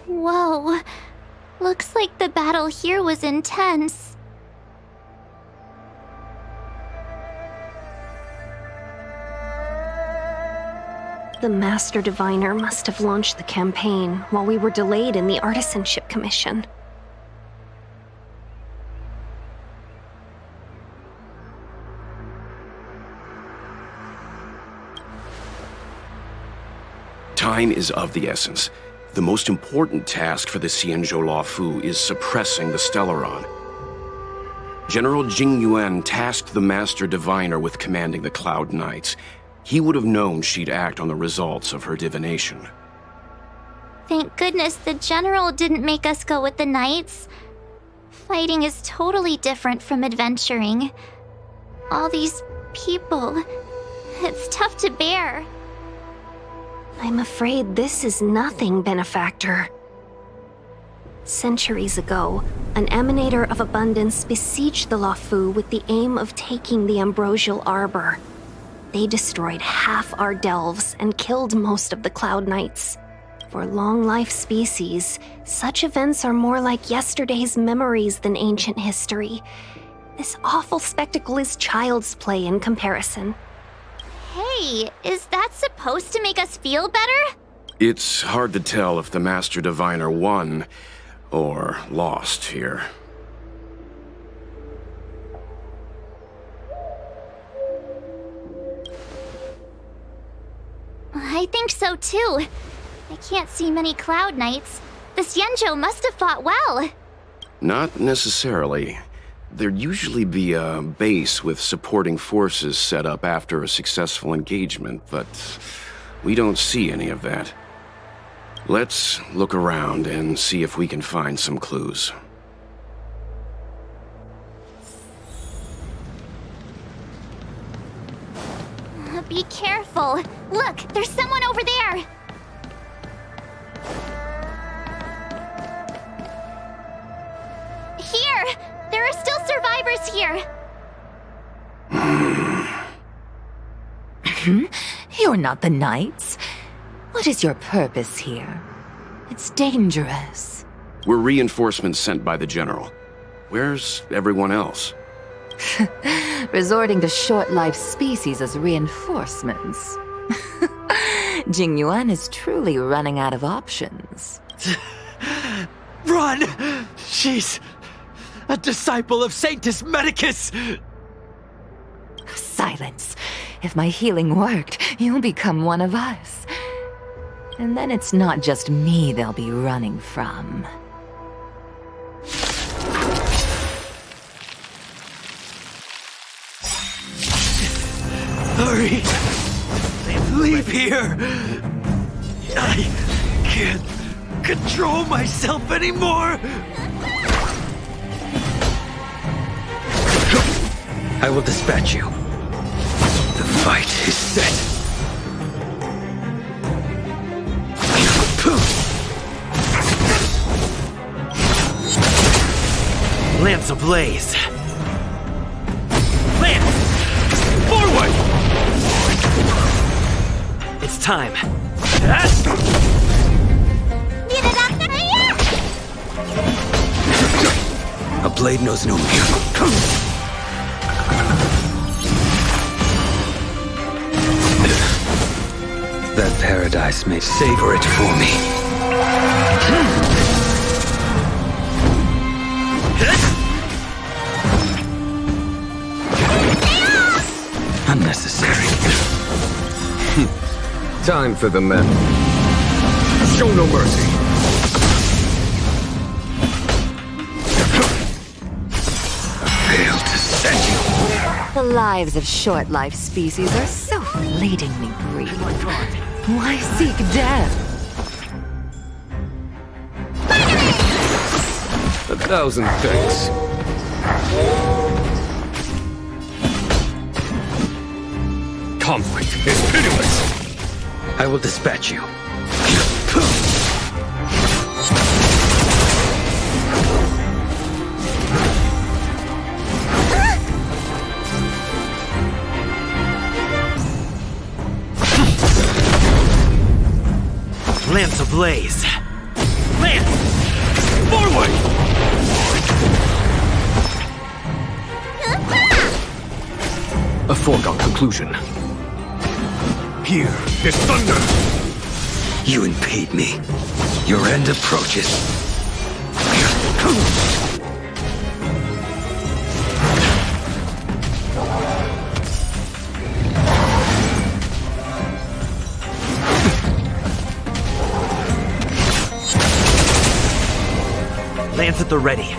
Whoa. Looks like the battle here was intense. The Master Diviner must have launched the campaign while we were delayed in the Artisanship Commission. Time is of the essence. The most important task for the Xianzhou Luofu is suppressing the Stellaron. General Jing Yuan tasked the Master Diviner with commanding the Cloud Knights. He would have known she'd act on the results of her divination. Thank goodness the General didn't make us go with the Knights. Fighting is totally different from adventuring. All these people, it's tough to bear. I'm afraid this is nothing, Benefactor. Centuries ago, an Emanator of Abundance besieged the Luofu with the aim of taking the Ambrosial Arbor. They destroyed half our delves and killed most of the Cloud Knights. For long-life species, such events are more like yesterday's memories than ancient history. This awful spectacle is child's play in comparison. Hey, is that supposed to make us feel better? It's hard to tell if the Master Diviner won or lost here. I think so too. I can't see many Cloud Knights. The Xianzhou must have fought well. Not necessarily. There'd usually be a base with supporting forces set up after a successful engagement, but we don't see any of that. Let's look around and see if we can find some clues. Be careful. Look, there's someone over there. Here! There are still survivors here. You're not the Knights. What is your purpose here? It's dangerous. We're reinforcements sent by the General. Where's everyone else? Resorting to short-lived species as reinforcements. Jing Yuan is truly running out of options. Run! She's a disciple of Sanctus Medicus! Silence. If my healing worked, you'll become one of us. And then it's not just me they'll be running from. Hurry! Leave here! I can't control myself anymore! I will dispatch you. The fight is set. Lance ablaze. Lance! Forward! It's time. A blade knows no fear. That paradise may savor it for me. Unnecessary. Time for the men. Show no mercy. Failed to set you. The lives of short-lived species are so fleetingly brief. Why seek death? 1,000 thanks. Conflict is pitiless. I will dispatch you. Lance ablaze. Lance! Forward! A foregone conclusion. Here, this thunder! You impede me. Your end approaches. Lance at the ready.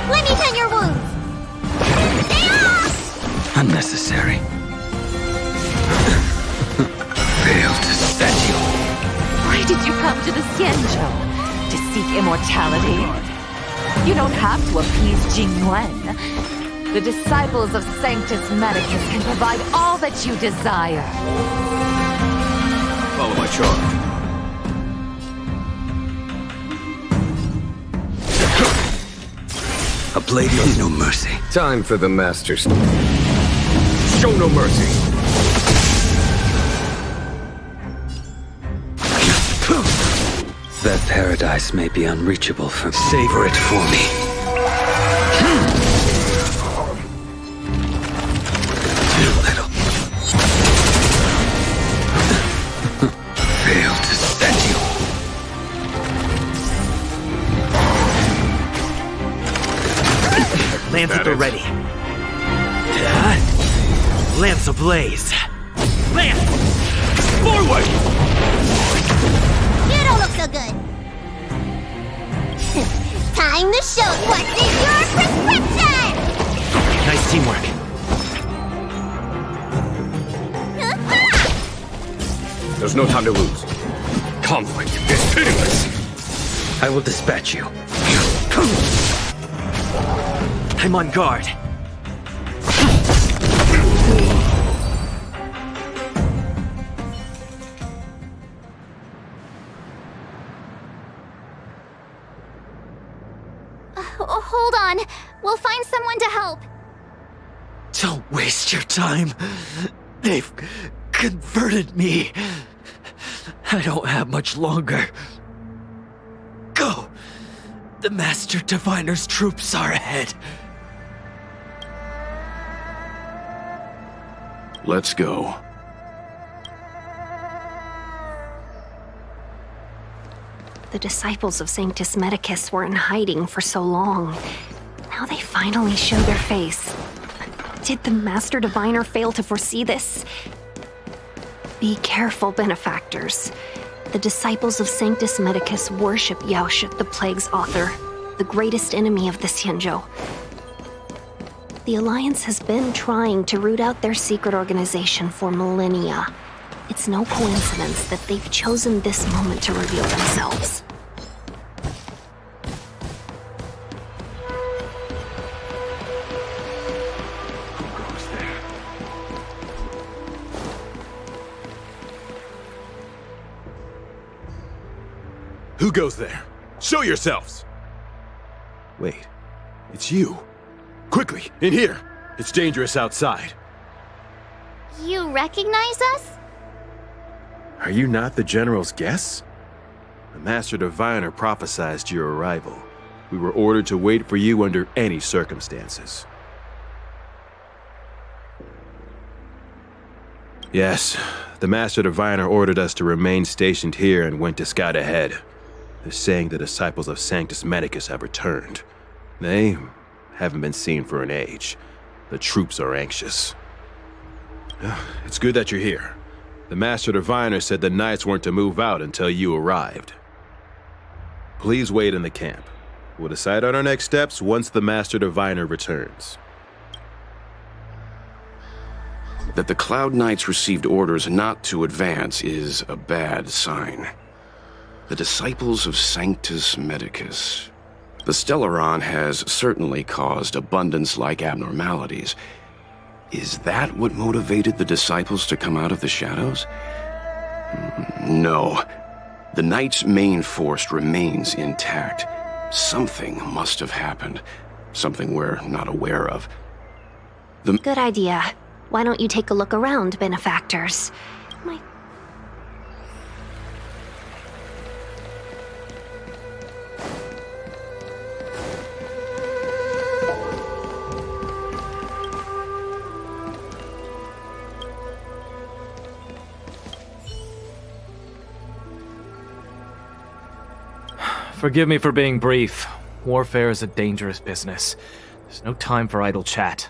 Let me tend your wounds! Stay off! Unnecessary. Fail to set you. Why did you come to the Xianzhou? To seek immortality? You don't have to appease Jingyuan. The disciples of Sanctus Medicus can provide all that you desire. Follow my charge. A blade is no mercy. Time for the masters. Show no mercy. That paradise may be unreachable for... Savor it for me. Too little. Fail to set you. Lance at the ready. Lance ablaze. Lance! Forward! You don't look so good. Time to show what's in your prescription! Nice teamwork. There's no time to lose. Conflict is pitiless. I will dispatch you. I'm on guard. Hold on. We'll find someone to help. Don't waste your time. They've converted me. I don't have much longer. Go! The Master Diviner's troops are ahead. Let's go. The disciples of Sanctus Medicus were in hiding for so long. Now they finally show their face. Did the Master Diviner fail to foresee this? Be careful, benefactors. The disciples of Sanctus Medicus worship Yaoshut, the Plague's author, the greatest enemy of the Xianzhou. The Alliance has been trying to root out their secret organization for millennia. It's no coincidence that they've chosen this moment to reveal themselves. Who goes there? Show yourselves! Wait, it's you. Quickly, in here! It's dangerous outside. You recognize us? Are you not the General's guests? The Master Diviner prophesied your arrival. We were ordered to wait for you under any circumstances. Yes, the Master Diviner ordered us to remain stationed here and went to scout ahead. They're saying the disciples of Sanctus Medicus have returned. They haven't been seen for an age. The troops are anxious. It's good that you're here. The Master Diviner said the Knights weren't to move out until you arrived. Please wait in the camp. We'll decide on our next steps once the Master Diviner returns. That the Cloud Knights received orders not to advance is a bad sign. The disciples of Sanctus Medicus. The Stellaron has certainly caused abundance-like abnormalities. Is that what motivated the disciples to come out of the shadows? No. The Knight's main force remains intact. Something must have happened. Something we're not aware of. Good idea. Why don't you take a look around, benefactors? Forgive me for being brief. Warfare is a dangerous business. There's no time for idle chat.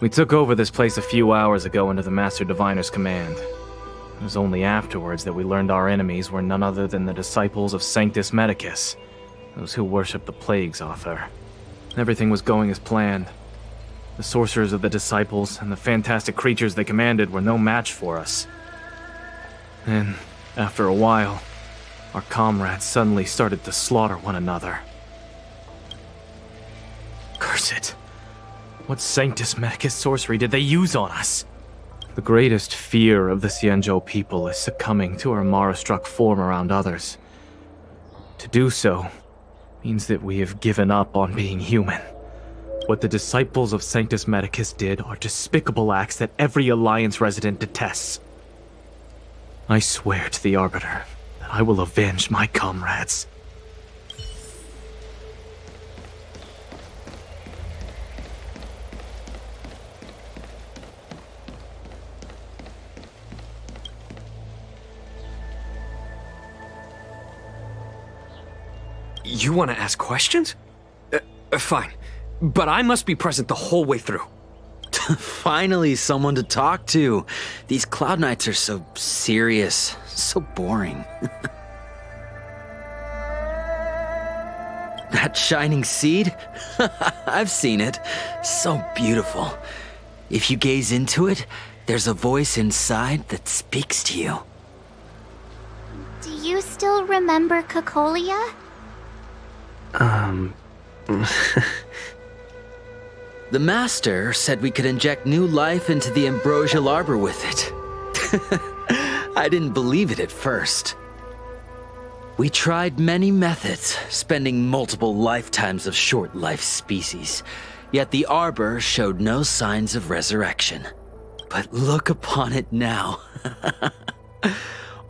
We took over this place a few hours ago under the Master Diviner's command. It was only afterwards that we learned our enemies were none other than the disciples of Sanctus Medicus, those who worship the Plague's author. Everything was going as planned. The sorcerers of the disciples and the fantastic creatures they commanded were no match for us. And, after a while, our comrades suddenly started to slaughter one another. Curse it. What Sanctus Medicus sorcery did they use on us? The greatest fear of the Xianzhou people is succumbing to our Mara-struck form around others. To do so means that we have given up on being human. What the disciples of Sanctus Medicus did are despicable acts that every Alliance resident detests. I swear to the Arbiter that I will avenge my comrades. You want to ask questions? Fine. But I must be present the whole way through. Finally, someone to talk to. These Cloud Knights are so serious, so boring. That shining seed? I've seen it. So beautiful. If you gaze into it, there's a voice inside that speaks to you. Do you still remember Cocolia? The Master said we could inject new life into the ambrosial arbor with it. I didn't believe it at first. We tried many methods, spending multiple lifetimes of short-life species, yet the arbor showed no signs of resurrection. But look upon it now.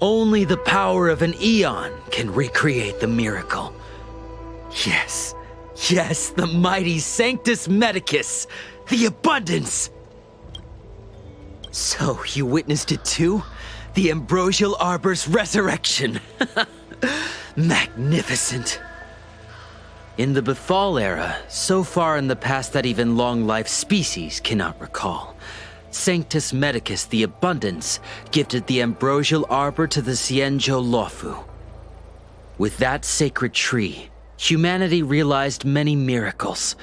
Only the power of an eon can recreate the miracle. Yes, yes, the mighty Sanctus Medicus, the abundance. So you witnessed it too? The ambrosial arbor's resurrection. Magnificent. In the Befall era, so far in the past that even long-life species cannot recall, Sanctus Medicus the Abundance gifted the ambrosial arbor to the Xianzhou Luofu. With that sacred tree, humanity realized many miracles.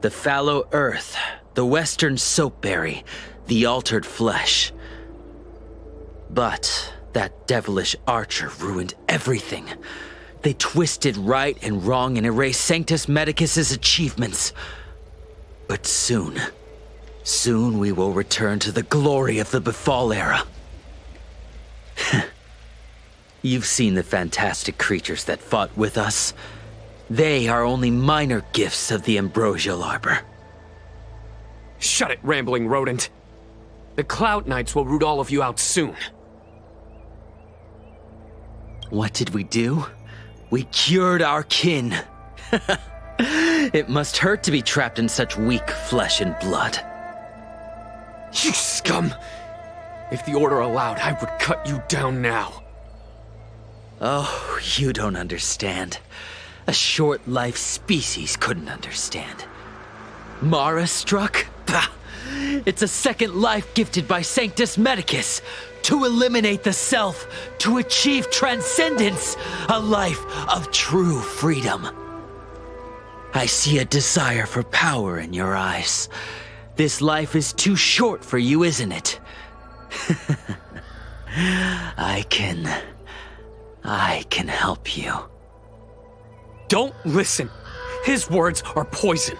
The fallow earth, the western soapberry, the altered flesh. But that devilish archer ruined everything. They twisted right and wrong and erased Sanctus Medicus's achievements. But soon we will return to the glory of the Befall era. You've seen the fantastic creatures that fought with us. They are only minor gifts of the ambrosial arbor. Shut it, rambling rodent. The Cloud Knights will root all of you out soon. What did we do? We cured our kin. It must hurt to be trapped in such weak flesh and blood. You scum! If the Order allowed, I would cut you down now. Oh, you don't understand. A short-life species couldn't understand. Mara struck? Bah! It's a second life gifted by Sanctus Medicus. To eliminate the self, to achieve transcendence, a life of true freedom. I see a desire for power in your eyes. This life is too short for you, isn't it? I can help you. Don't listen. His words are poison.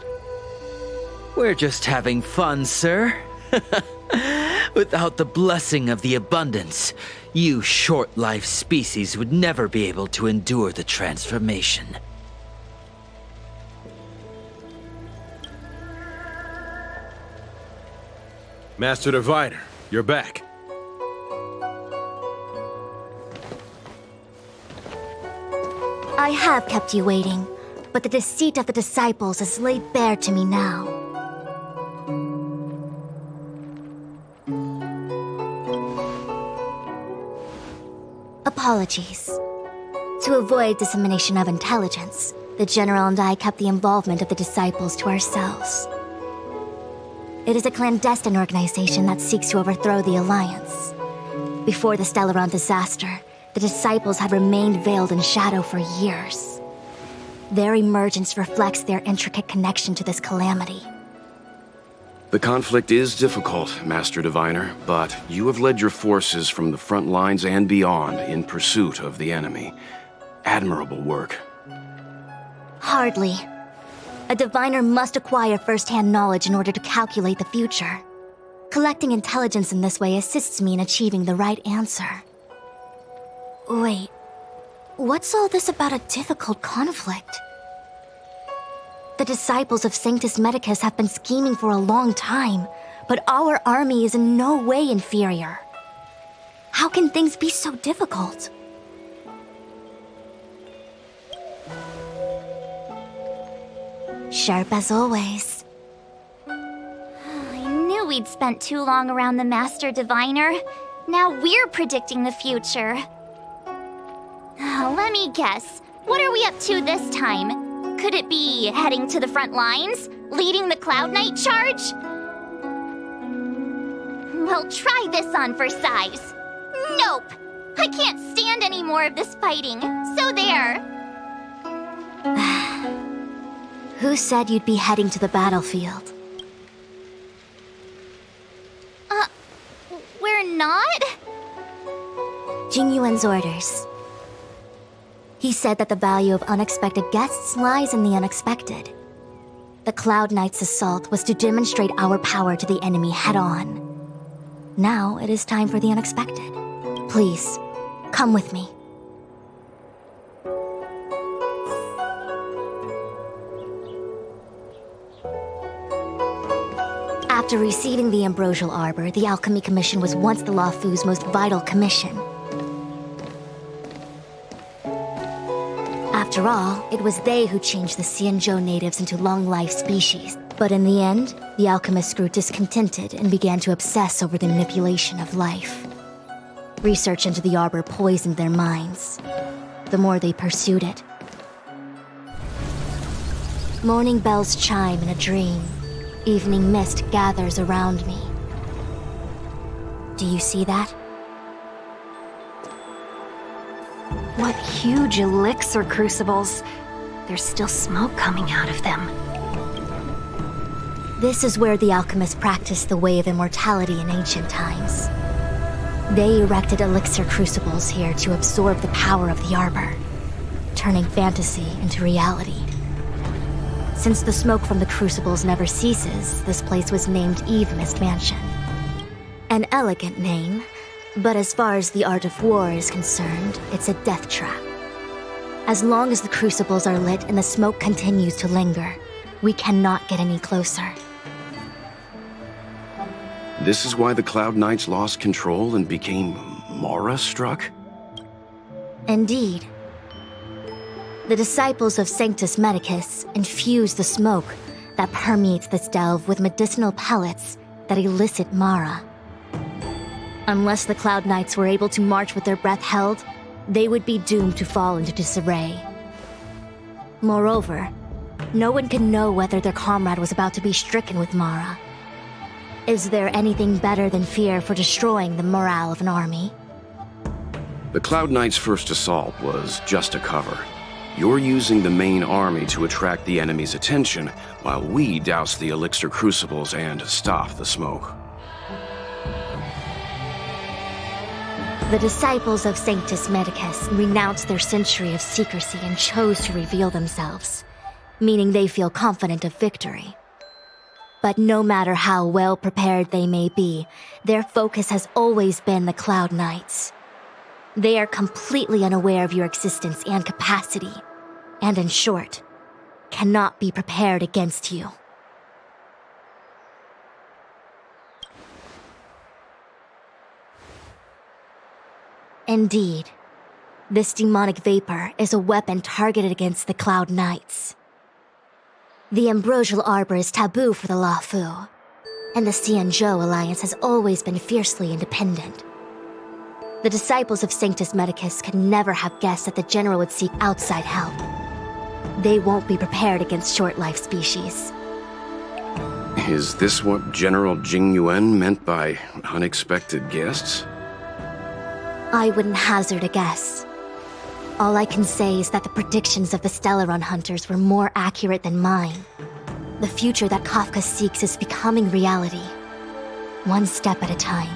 We're just having fun, sir. Without the blessing of the abundance, you short-life species would never be able to endure the transformation. Master Diviner, you're back. I have kept you waiting, but the deceit of the disciples is laid bare to me now. Apologies. To avoid dissemination of intelligence, the General and I kept the involvement of the disciples to ourselves. It is a clandestine organization that seeks to overthrow the Alliance. Before the Stellaron disaster, the disciples had remained veiled in shadow for years. Their emergence reflects their intricate connection to this calamity. The conflict is difficult, Master Diviner, but you have led your forces from the front lines and beyond in pursuit of the enemy. Admirable work. Hardly. A diviner must acquire first-hand knowledge in order to calculate the future. Collecting intelligence in this way assists me in achieving the right answer. Wait, what's all this about a difficult conflict? The disciples of Sanctus Medicus have been scheming for a long time, but our army is in no way inferior. How can things be so difficult? Sharp as always. I knew we'd spent too long around the Master Diviner. Now we're predicting the future. Let me guess. What are we up to this time? Could it be heading to the front lines? Leading the Cloud Knight charge? Well, try this on for size. Nope! I can't stand any more of this fighting. So there. Who said you'd be heading to the battlefield? We're not? Jing Yuan's orders. He said that the value of unexpected guests lies in the unexpected. The Cloud Knight's assault was to demonstrate our power to the enemy head-on. Now it is time for the unexpected. Please, come with me. After receiving the Ambrosial Arbor, the Alchemy Commission was once the Luofu's most vital commission. After all, it was they who changed the Xianzhou natives into long-life species. But in the end, the alchemists grew discontented and began to obsess over the manipulation of life. Research into the Arbor poisoned their minds. The more they pursued it. Morning bells chime in a dream. Evening mist gathers around me. Do you see that? What huge elixir crucibles. There's still smoke coming out of them. This is where the alchemists practiced the way of immortality in ancient times. They erected elixir crucibles here to absorb the power of the Arbor, turning fantasy into reality. Since the smoke from the crucibles never ceases, this place was named Eve Mist Mansion. An elegant name, but as far as the art of war is concerned, it's a death trap. As long as the crucibles are lit and the smoke continues to linger, we cannot get any closer. This is why the Cloud Knights lost control and became Mara-struck? Indeed. The disciples of Sanctus Medicus infuse the smoke that permeates this delve with medicinal pellets that elicit Mara. Unless the Cloud Knights were able to march with their breath held, they would be doomed to fall into disarray. Moreover, no one can know whether their comrade was about to be stricken with Mara. Is there anything better than fear for destroying the morale of an army? The Cloud Knights' first assault was just a cover. You're using the main army to attract the enemy's attention, while we douse the elixir crucibles and stop the smoke. The disciples of Sanctus Medicus renounced their century of secrecy and chose to reveal themselves, meaning they feel confident of victory. But no matter how well prepared they may be, their focus has always been the Cloud Knights. They are completely unaware of your existence and capacity, and in short, cannot be prepared against you. Indeed, this demonic vapor is a weapon targeted against the Cloud Knights. The Ambrosial Arbor is taboo for the Luofu, and the Xianzhou Alliance has always been fiercely independent. The disciples of Sanctus Medicus could never have guessed that the General would seek outside help. They won't be prepared against short-life species. Is this what General Jing Yuan meant by unexpected guests? I wouldn't hazard a guess. All I can say is that the predictions of the Stellaron hunters were more accurate than mine. The future that Kafka seeks is becoming reality, one step at a time.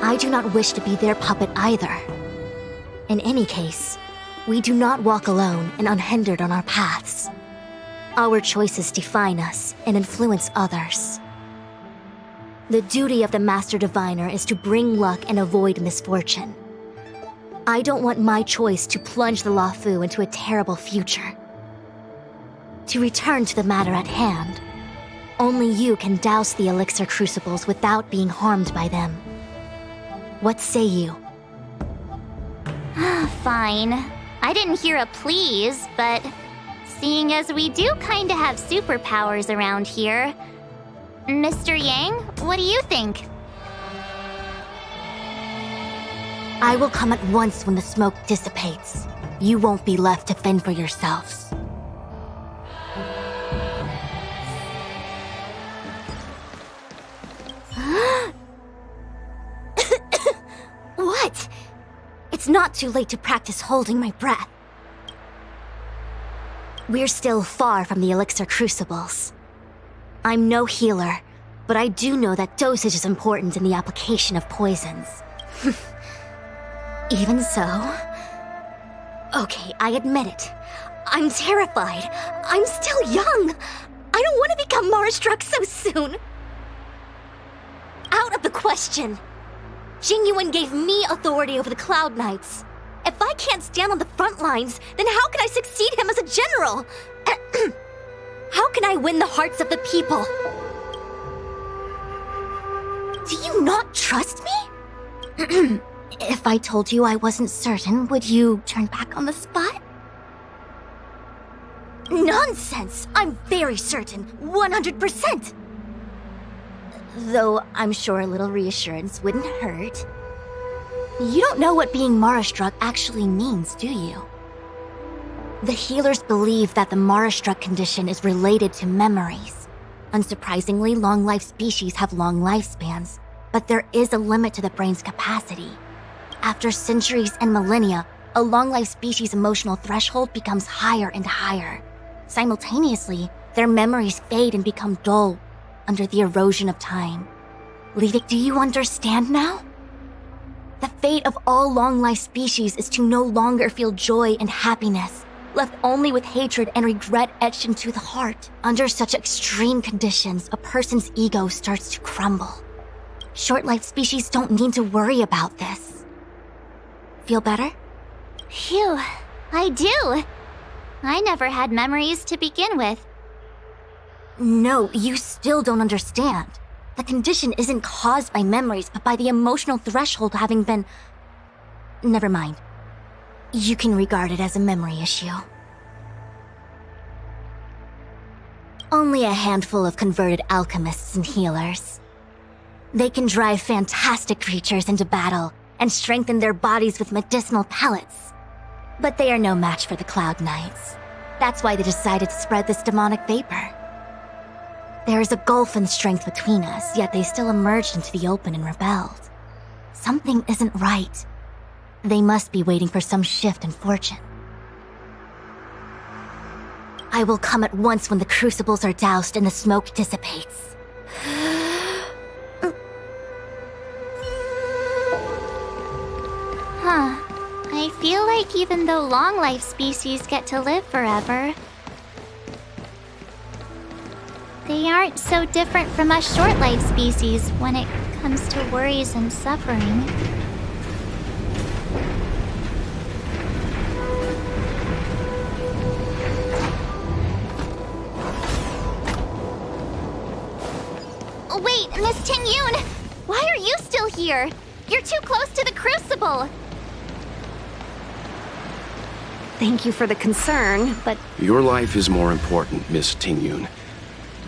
I do not wish to be their puppet either. In any case, we do not walk alone and unhindered on our paths. Our choices define us and influence others. The duty of the Master Diviner is to bring luck and avoid misfortune. I don't want my choice to plunge the Luofu into a terrible future. To return to the matter at hand, only you can douse the elixir crucibles without being harmed by them. What say you? Fine. I didn't hear a please, but seeing as we do kinda have superpowers around here, Mr. Yang, what do you think? I will come at once when the smoke dissipates. You won't be left to fend for yourselves. What? It's not too late to practice holding my breath. We're still far from the elixir crucibles. I'm no healer, but I do know that dosage is important in the application of poisons. Even so... Okay, I admit it. I'm terrified. I'm still young. I don't want to become Mara-struck so soon. Out of the question. Jing Yuan gave me authority over the Cloud Knights. If I can't stand on the front lines, then how can I succeed him as a general? How can I win the hearts of the people? Do you not trust me? If I told you I wasn't certain, would you turn back on the spot? Nonsense! I'm very certain, 100%! Though I'm sure a little reassurance wouldn't hurt. You don't know what being Mara-struck actually means, do you? The healers believe that the Mara-struck condition is related to memories. Unsurprisingly, long-life species have long lifespans, but there is a limit to the brain's capacity. After centuries and millennia, a long-life species' emotional threshold becomes higher and higher. Simultaneously, their memories fade and become dull under the erosion of time. Levick, do you understand now? The fate of all long-life species is to no longer feel joy and happiness, left only with hatred and regret etched into the heart. Under such extreme conditions, a person's ego starts to crumble. Short-life species don't need to worry about this. Feel better? Phew, I do. I never had memories to begin with. No, you still don't understand. The condition isn't caused by memories, but by the emotional threshold having been... Never mind. You can regard it as a memory issue. Only a handful of converted alchemists and healers. They can drive fantastic creatures into battle and strengthen their bodies with medicinal pellets. But they are no match for the Cloud Knights. That's why they decided to spread this demonic vapor. There is a gulf in strength between us, yet they still emerged into the open and rebelled. Something isn't right. They must be waiting for some shift in fortune. I will come at once when the crucibles are doused and the smoke dissipates. Huh. I feel like even though long-life species get to live forever, they aren't so different from us short-life species when it comes to worries and suffering. Wait, Miss Ting-Yun! Why are you still here? You're too close to the crucible! Thank you for the concern, but Your life is more important, Miss Ting-Yun.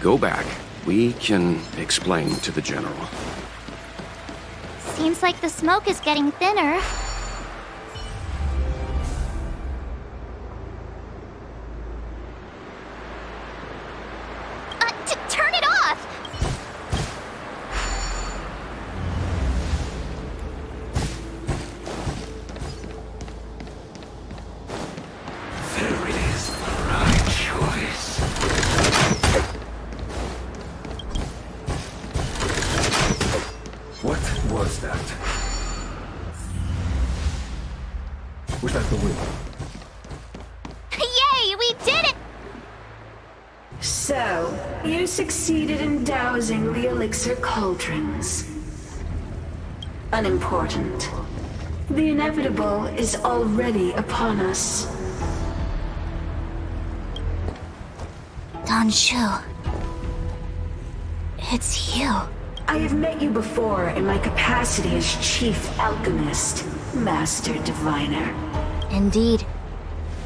Go back. We can explain to the General. Seems like the smoke is getting thinner. Turn it off! There it is, the right choice. What was that? Was that the wind? Yay, we did it! So, you succeeded in dousing the elixir cauldrons. Unimportant. The inevitable is already upon us. Don Shu. It's you. I have met you before in my capacity as Chief Alchemist, Master Diviner. Indeed.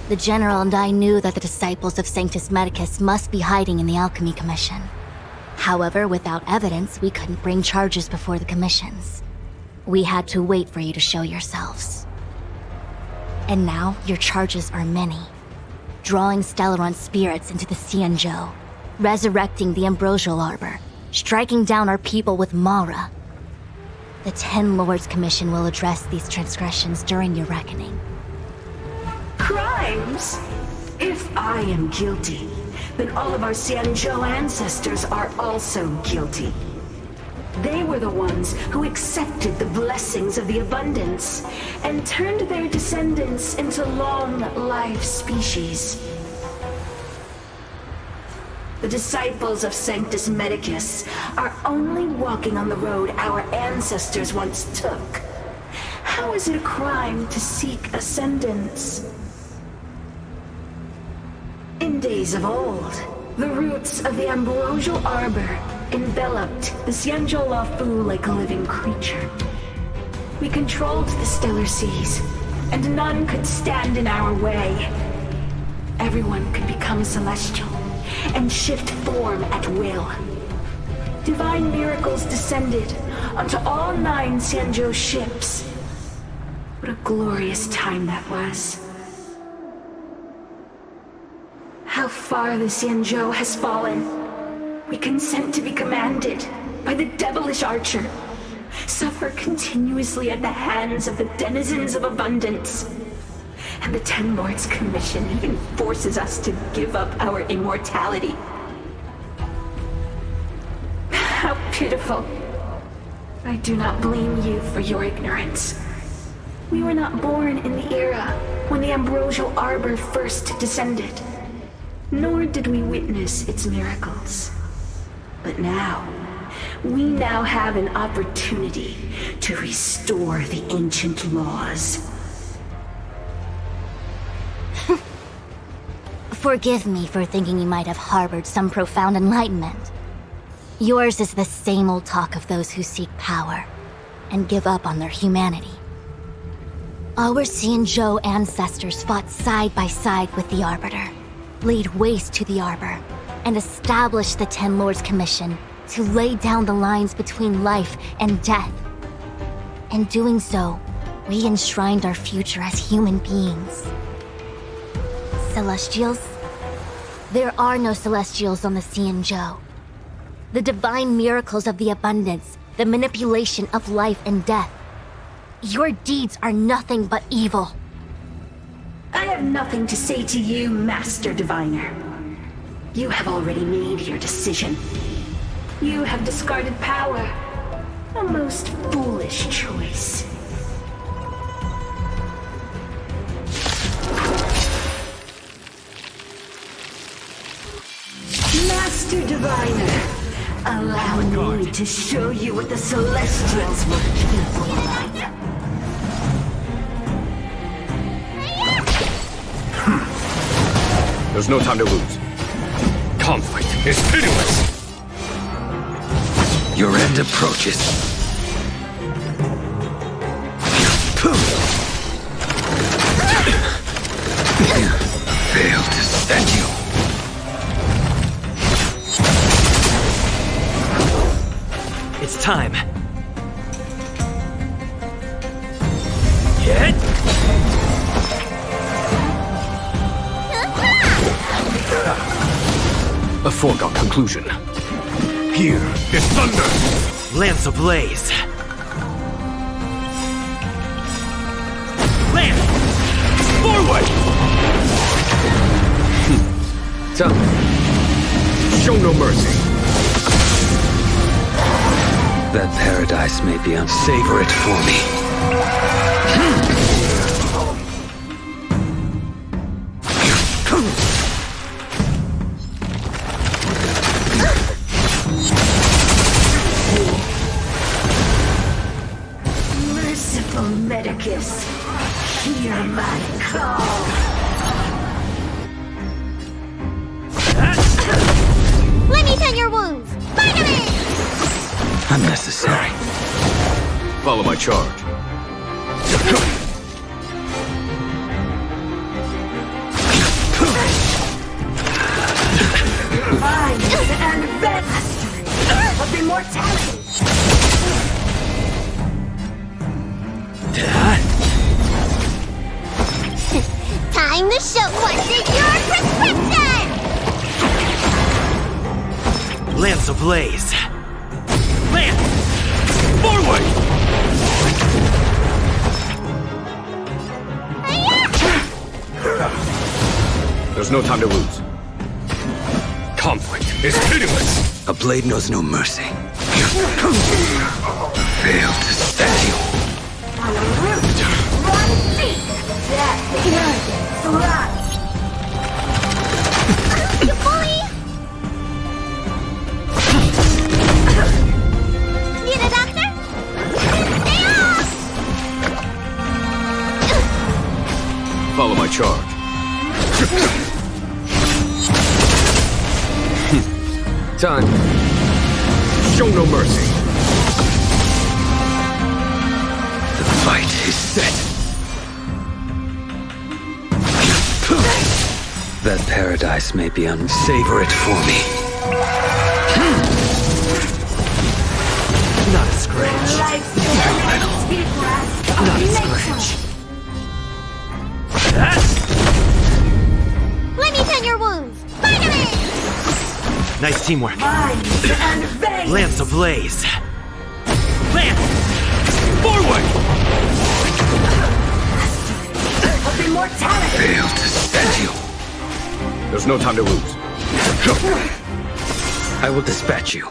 The General and I knew that the disciples of Sanctus Medicus must be hiding in the Alchemy Commission. However, without evidence, we couldn't bring charges before the commissions. We had to wait for you to show yourselves. And now, your charges are many. Drawing Stellaron spirits into the Xianzhou, resurrecting the Ambrosial Arbor, striking down our people with Mara. The Ten Lords Commission will address these transgressions during your reckoning. Crimes? If I am guilty, then all of our Xianzhou ancestors are also guilty. They were the ones who accepted the blessings of the abundance and turned their descendants into long-life species. The disciples of Sanctus Medicus are only walking on the road our ancestors once took. How is it a crime to seek ascendance? In days of old, the roots of the Ambrosial Arbor enveloped the Xianzhou Lafu like a living creature. We controlled the stellar seas, and none could stand in our way. Everyone could become celestial and shift form at will. Divine miracles descended onto all 9 Xianzhou ships. What a glorious time that was. How far the Xianzhou has fallen. We consent to be commanded by the devilish archer, suffer continuously at the hands of the denizens of abundance. And the Ten Lords Commission even forces us to give up our immortality. How pitiful. I do not blame you for your ignorance. We were not born in the era when the Ambrosial Arbor first descended, nor did we witness its miracles. But now, we now have an opportunity to restore the ancient laws. Forgive me for thinking you might have harbored some profound enlightenment. Yours is the same old talk of those who seek power and give up on their humanity. Our Xianzhou ancestors fought side by side with the Arbiter, laid waste to the Arbor, and established the Ten Lords Commission to lay down the lines between life and death. In doing so, we enshrined our future as human beings. Celestials? There are no Celestials on the Xianzhou. The divine miracles of the abundance, the manipulation of life and death. Your deeds are nothing but evil. I have nothing to say to you, Master Diviner. You have already made your decision. You have discarded power. A most foolish choice. Master Diviner, allow me to show you what the Celestials were capable of. There's no time to lose. Conflict is pitiless! Your end approaches. Failed to send you. time. Hit! A foregone conclusion. Here is thunder! Lance ablaze. Lance! Forward! Time. Show no mercy. That paradise may be savor it for me. Merciful Medicus, hear my call. Let me tend your wounds! Spider-Man! Unnecessary. Follow my charge. Mind and mastery of immortality. Time to show what's in your prescription! Lance ablaze. Lance! Forward! There's no time to lose. Conflict is pitiless. A blade knows no mercy. Fail to stand you. Need a doctor? Stay off! Follow my charge. Time. Show no mercy. The fight is set. That paradise may be savor it for me. Not a scratch. Not a scratch. Let me tend your wounds! Spider-Man! Nice teamwork. Mind and veins. Lance ablaze. Lance! Forward! Of immortality. Fail to stand you. There's no time to lose. I will dispatch you.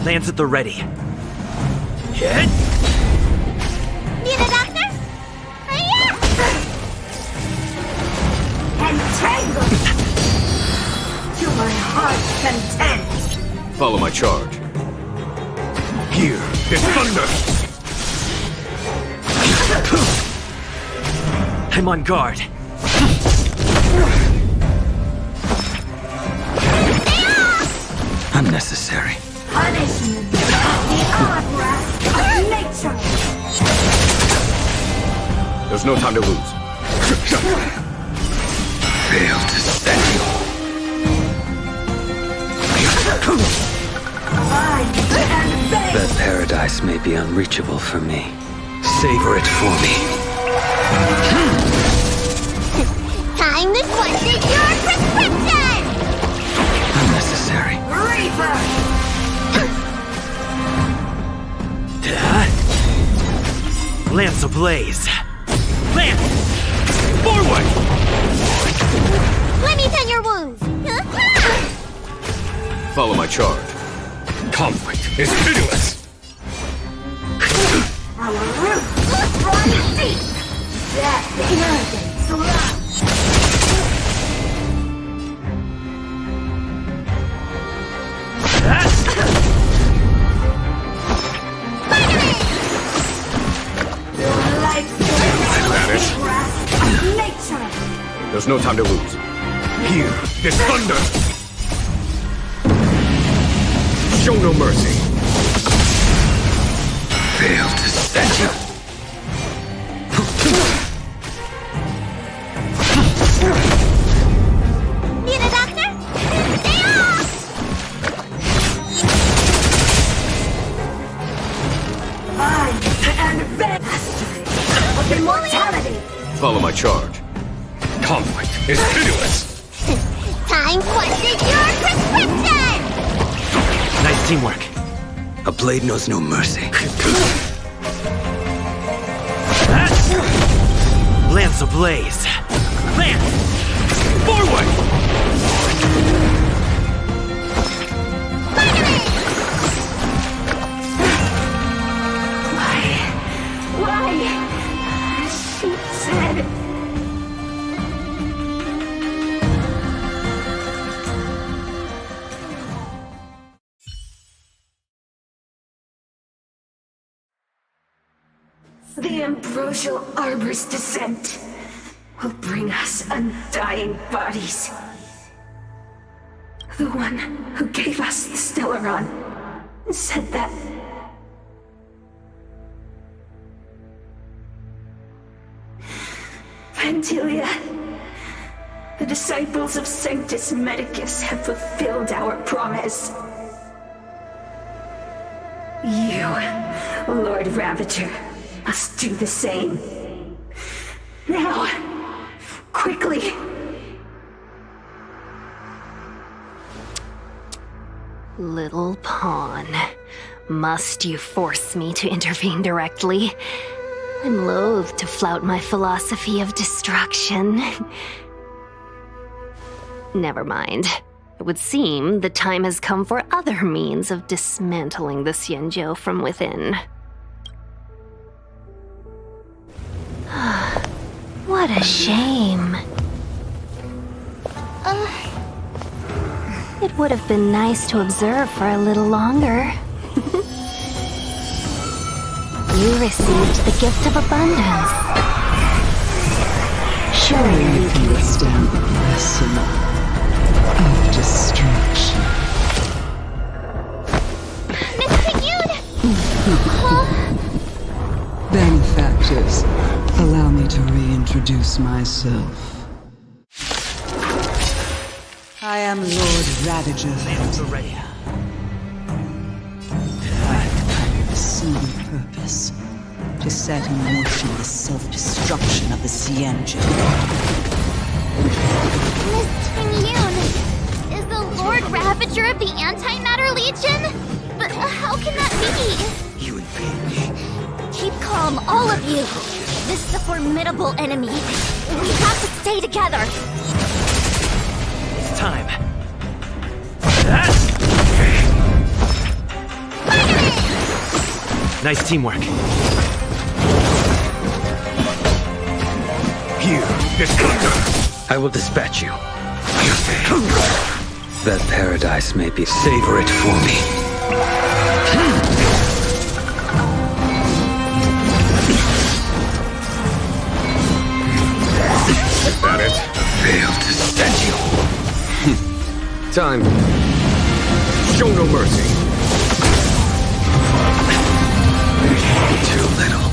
Lance at the ready. Hit! Need a doctor? Entangled. To my heart's content. Follow my charge. Here is thunder! I'm on guard. Unnecessary. Punishment. The opera of nature. There's no time to lose. Fail to stand you. Mind and veins. That paradise may be unreachable for me. Savor it for me. Time to what's in your prescription! Unnecessary. Reaper. Lance ablaze. Lance! Forward! Let me tend your wounds! Follow my charge. Conflict is pitiless. Our roots run deep. That arrogance love. Your life's Vanish. nature. There's no time to lose. Here is thunder! Show no mercy. Fail to stand you. Need a doctor? Stay off! of immortality! Follow my charge. Conflict is pitiless! Time questions your prescription! Nice teamwork. A blade knows no mercy. Lance ablaze. Lance! Forward! Why? She said... The ambrosial arbor's descent will bring us undying bodies. The one who gave us the Stellaron said that... Vantilia, the disciples of Sanctus Medicus have fulfilled our promise. You, Lord Ravager, must do the same. Now, quickly. Little pawn. Must you force me to intervene directly? I'm loath to flout my philosophy of destruction. Never mind. It would seem the time has come for other means of dismantling the Xianzhou from within. What a shame. It would have been nice to observe for a little longer. You received the gift of abundance. Surely you can withstand the blessing of destruction. Benefactors, allow me to reintroduce myself. I am Lord Ravager of Pennsylvania. I have a single purpose: to set in motion the self-destruction of the Xianzhou. Miss Tingyun, is the Lord Ravager of the Antimatter Legion? But how can that be? You invade me. Keep calm, all of you. This is a formidable enemy. We have to stay together. It's time. Nice teamwork. Here, this thunder! I will dispatch you. That paradise may be... Savor it for me. Is that it? Failed to stand you. Time. Show no mercy. Too little.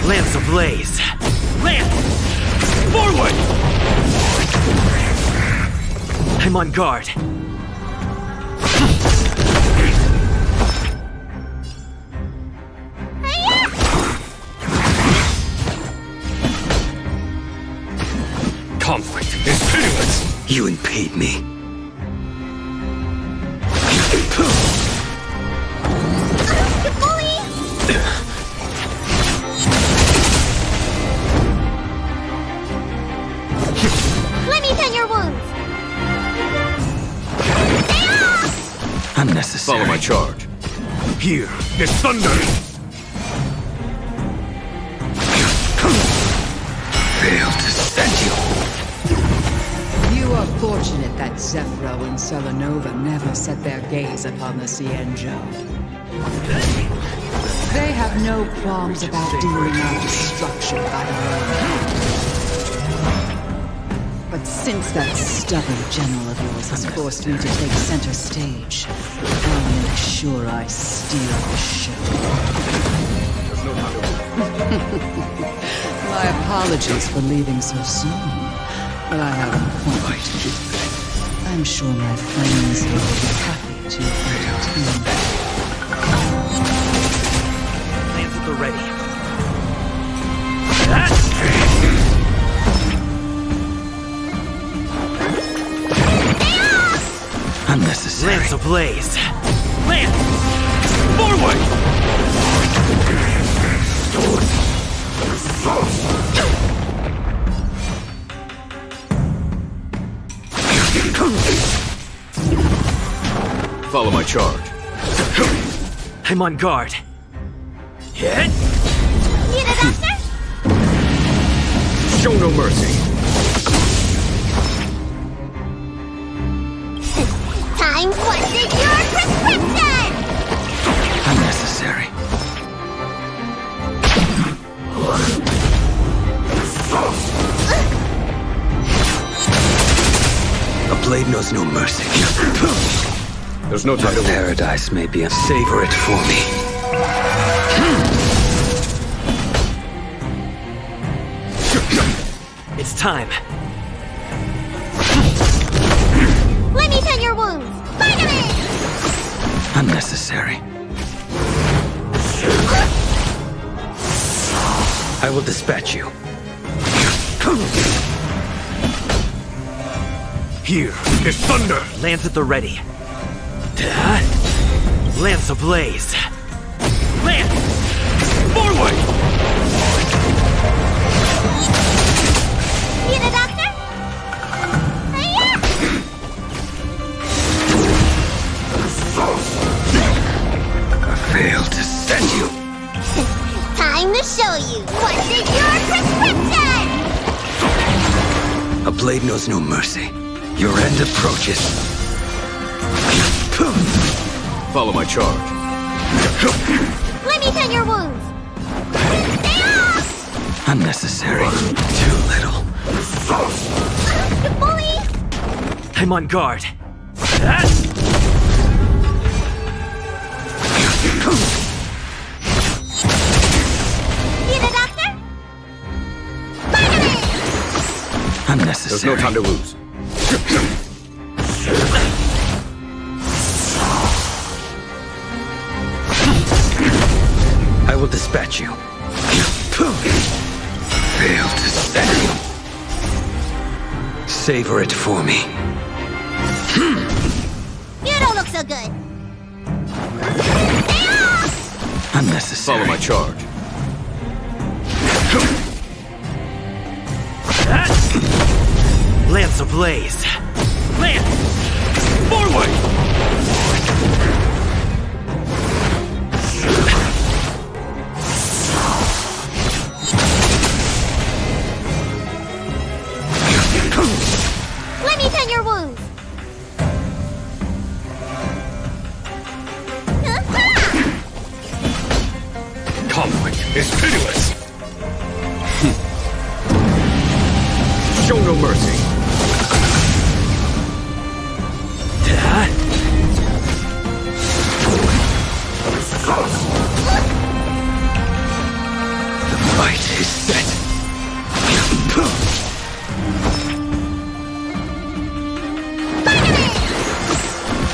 Lance ablaze. Lance! Forward! I'm on guard. Conflict is pitiless! You impede me. Let me tend your wounds. Unnecessary. Follow my charge. Here, this thunder! Failed to stand you. You are fortunate that Zephyro and Selenova never set their gaze upon the Xianzhou. They have no qualms about dealing out destruction by their own hand. But since that stubborn general of yours has forced me to take center stage, I'll make sure I steal the show. My apologies for leaving so soon, but I have a point to keep. I'm sure my friends here will be happy to entertain. Lance at the ready. Lance ablaze! Lance! Forward! Follow my charge. I'm on guard. Hit! Need a doctor? Show no mercy. Time what's in your prescription? Unnecessary. A blade knows no mercy. There's no time to wait. Paradise may be a savor it for me. It's time. Let me tend your wounds. Vitamin! Unnecessary. I will dispatch you. Here is thunder. Lance at the ready. Lance ablaze. Lance! Forward! Need a doctor? Hiya! I failed to send you. Time to show you what's in your prescription! A blade knows no mercy. Your end approaches. Follow my charge. Let me tend your wounds. Stay off! Unnecessary. Too little. You bully! I'm on guard. Need a doctor? Vitamin! Unnecessary. There's no time to lose. I will dispatch you. Failed to send you. Savor it for me. You don't look so good. Stay off! Unnecessary. Follow my charge. Lance ablaze. Lance! Forward! Let me tend your wounds. Conflict is pitiless. Show no mercy. The fight is set.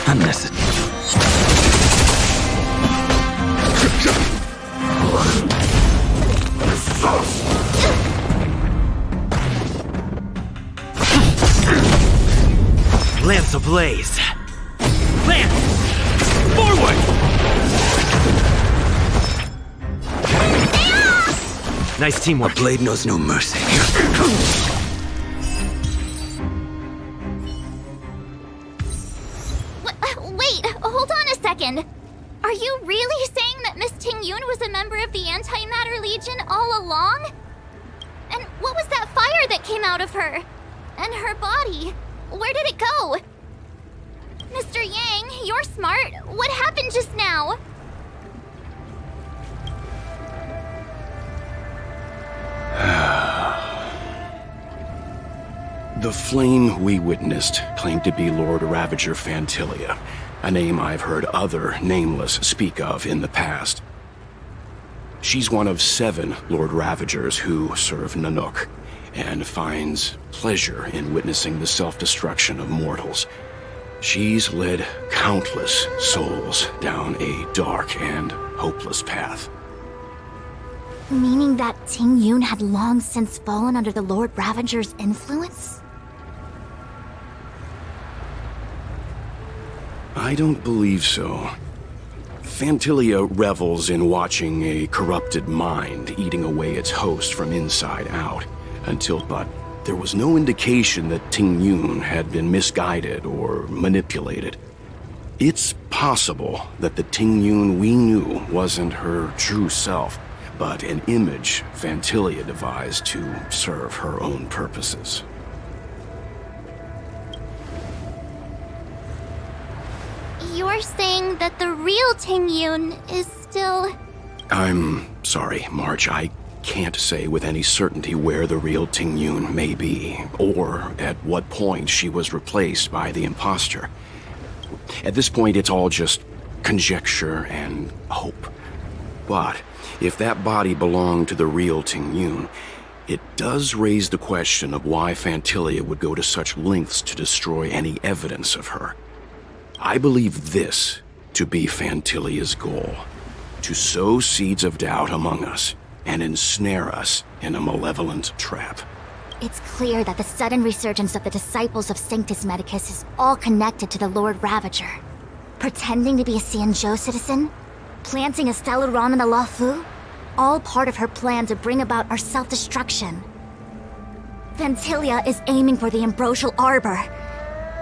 Unnecessary. Lance ablaze. Lance! Forward! Nice teamwork. A blade knows no mercy. Wait, hold on a second. Are you really saying that Miss Ting-Yun was a member of the Antimatter Legion all along? And what was that fire that came out of her? And her body? Where did it go? Mr. Yang, you're smart. What happened just now? The flame we witnessed claimed to be Lord Ravager Fantilia, a name I've heard other nameless speak of in the past. She's one of 7 Lord Ravagers who serve Nanook, and finds pleasure in witnessing the self-destruction of mortals. She's led countless souls down a dark and hopeless path. Meaning that Ting-Yun had long since fallen under the Lord Ravager's influence? I don't believe so. Fantilia revels in watching a corrupted mind eating away its host from inside out, but there was no indication that Ting Yun had been misguided or manipulated. It's possible that the Ting Yun we knew wasn't her true self, but an image Fantilia devised to serve her own purposes. You're saying that the real Ting Yun is still... I'm sorry, March. I can't say with any certainty where the real Ting Yun may be, or at what point she was replaced by the imposter. At this point, it's all just conjecture and hope. But if that body belonged to the real Ting Yun, it does raise the question of why Fantilia would go to such lengths to destroy any evidence of her. I believe this to be Fantilia's goal: to sow seeds of doubt among us and ensnare us in a malevolent trap. It's clear that the sudden resurgence of the disciples of Sanctus Medicus is all connected to the Lord Ravager. Pretending to be a Xianzhou citizen? Planting a Stellaron in the Luofu? All part of her plan to bring about our self-destruction. Fantilia is aiming for the Ambrosial Arbor.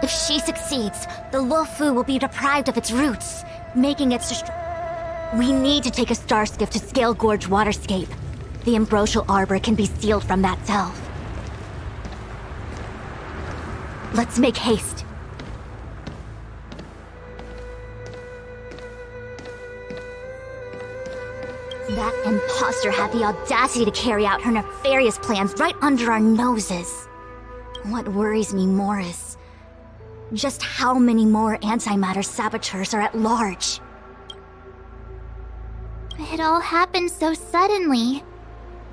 If she succeeds, the Luofu will be deprived of its roots, making it We need to take a star skiff to Scale Gorge Waterscape. The Ambrosial Arbor can be sealed from that delve. Let's make haste. That imposter had the audacity to carry out her nefarious plans right under our noses. What worries me more is just how many more antimatter saboteurs are at large. It all happened so suddenly.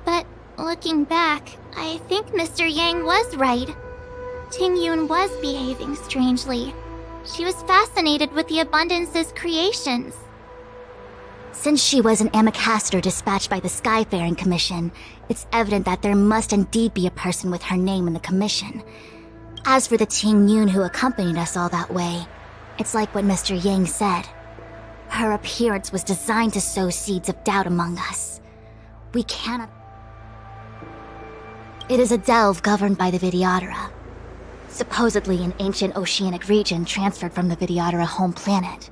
But looking back, I think Mr. Yang was right. Ting Yun was behaving strangely. She was fascinated with the Abundance's creations. Since she was an Amicastor dispatched by the Skyfaring Commission, it's evident that there must indeed be a person with her name in the commission. As for the Ting Yun who accompanied us all that way, it's like what Mr. Yang said. Her appearance was designed to sow seeds of doubt among us. We cannot... It is a delve governed by the Vidyadhara. Supposedly an ancient oceanic region transferred from the Vidyadhara home planet.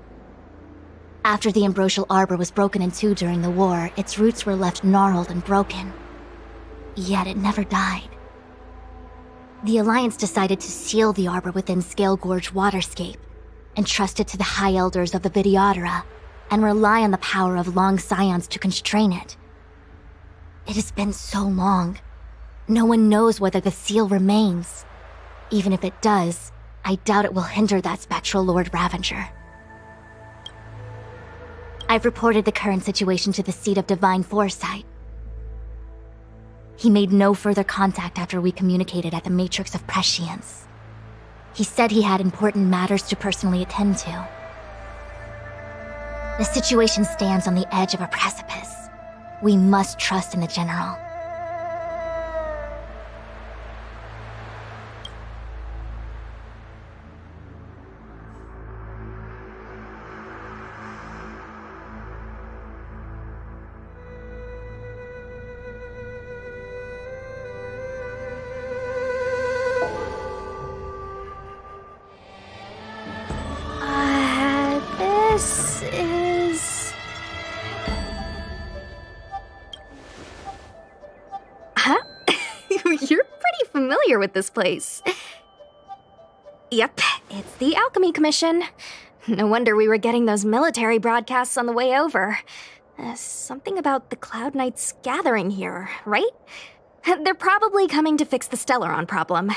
After the Ambrosial Arbor was broken in two during the war, its roots were left gnarled and broken. Yet it never died. The Alliance decided to seal the Arbor within Scale Gorge Waterscape, entrust it to the High Elders of the Vidyadhara, and rely on the power of Long Scions to constrain it. It has been so long. No one knows whether the seal remains. Even if it does, I doubt it will hinder that spectral Lord Ravager. I've reported the current situation to the Seat of Divine Foresight. He made no further contact after we communicated at the Matrix of Prescience. He said he had important matters to personally attend to. The situation stands on the edge of a precipice. We must trust in the General. This is... Huh? You're pretty familiar with this place. Yep, it's the Alchemy Commission. No wonder we were getting those military broadcasts on the way over. Something about the Cloud Knights gathering here, right? They're probably coming to fix the Stellaron problem.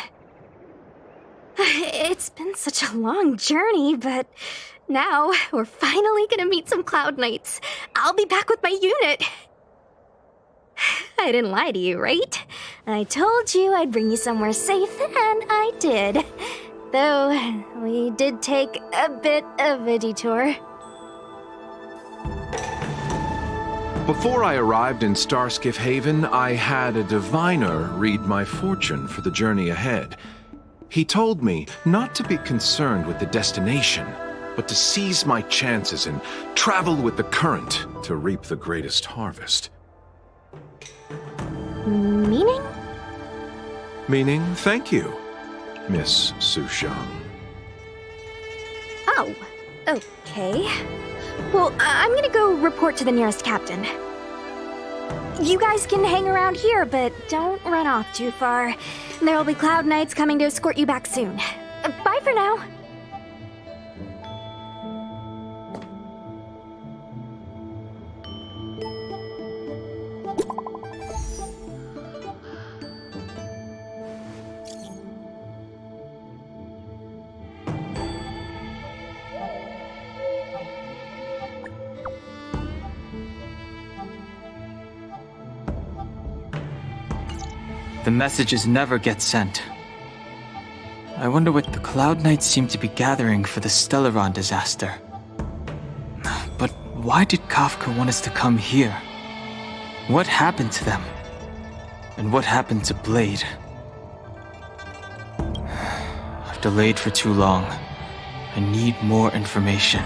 It's been such a long journey, but now we're finally gonna meet some Cloud Knights. I'll be back with my unit. I didn't lie to you, right? I told you I'd bring you somewhere safe, and I did. Though, we did take a bit of a detour. Before I arrived in Starskiff Haven, I had a diviner read my fortune for the journey ahead. He told me not to be concerned with the destination, but to seize my chances and travel with the current to reap the greatest harvest. Meaning? Meaning, thank you, Miss Sushang. Oh, okay. Well, I'm gonna go report to the nearest captain. You guys can hang around here, but don't run off too far. There'll be Cloud Knights coming to escort you back soon. Bye for now. The messages never get sent. I wonder what the Cloud Knights seem to be gathering for the Stellaron disaster. But why did Kafka want us to come here? What happened to them? And what happened to Blade? I've delayed for too long. I need more information.